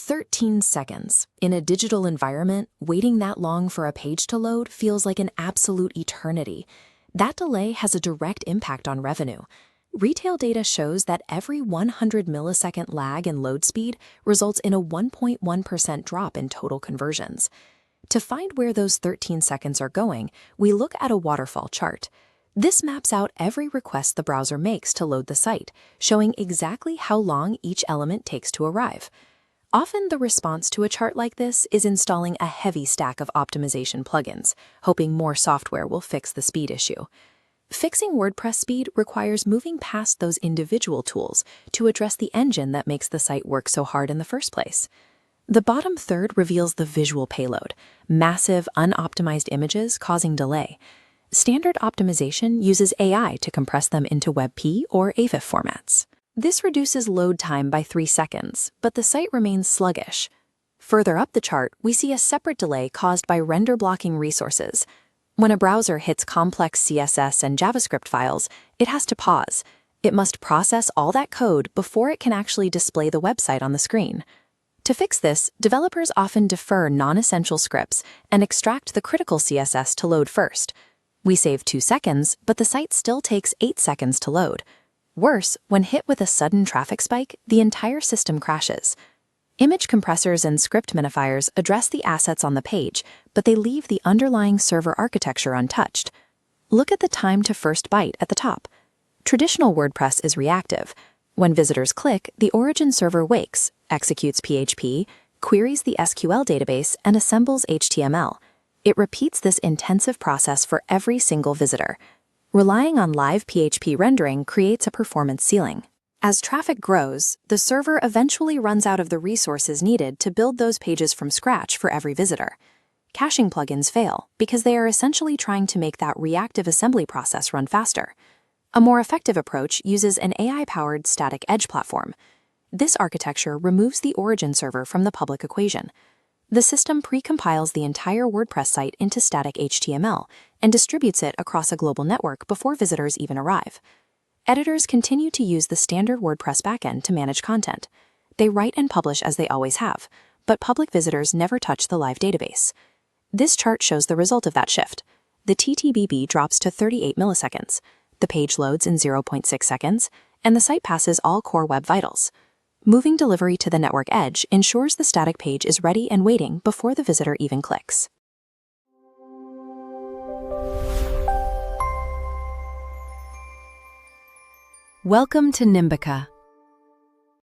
13 seconds. In a digital environment, waiting that long for a page to load feels like an absolute eternity. That delay has a direct impact on revenue. Retail data shows that every 100 millisecond lag in load speed results in a 1.1% drop in total conversions. To find where those 13 seconds are going, we look at a waterfall chart. This maps out every request the browser makes to load the site, showing exactly how long each element takes to arrive. Often the response to a chart like this is installing a heavy stack of optimization plugins, hoping more software will fix the speed issue. Fixing WordPress speed requires moving past those individual tools to address the engine that makes the site work so hard in the first place. The bottom third reveals the visual payload, massive, unoptimized images causing delay. Standard optimization uses AI to compress them into WebP or AVIF formats. This reduces load time by 3 seconds, but the site remains sluggish. Further up the chart, we see a separate delay caused by render blocking resources. When a browser hits complex CSS and JavaScript files, it has to pause. It must process all that code before it can actually display the website on the screen. To fix this, developers often defer non-essential scripts and extract the critical CSS to load first. We save 2 seconds, but the site still takes 8 seconds to load. Worse, when hit with a sudden traffic spike, the entire system crashes. Image compressors and script minifiers address the assets on the page, but they leave the underlying server architecture untouched. Look at the time to first byte at the top. Traditional WordPress is reactive. When visitors click, the origin server wakes, executes PHP, queries the SQL database, and assembles HTML. It repeats this intensive process for every single visitor. Relying on live PHP rendering creates a performance ceiling. As traffic grows, the server eventually runs out of the resources needed to build those pages from scratch for every visitor. Caching plugins fail because they are essentially trying to make that reactive assembly process run faster. A more effective approach uses an AI-powered static edge platform. This architecture removes the origin server from the public equation. The system pre-compiles the entire WordPress site into static HTML and distributes it across a global network before visitors even arrive. Editors continue to use the standard WordPress backend to manage content. They write and publish as they always have, but public visitors never touch the live database. This chart shows the result of that shift. The TTBB drops to 38 milliseconds, the page loads in 0.6 seconds, and the site passes all core web vitals. Moving delivery to the network edge ensures the static page is ready and waiting before the visitor even clicks. Welcome to Nimbica,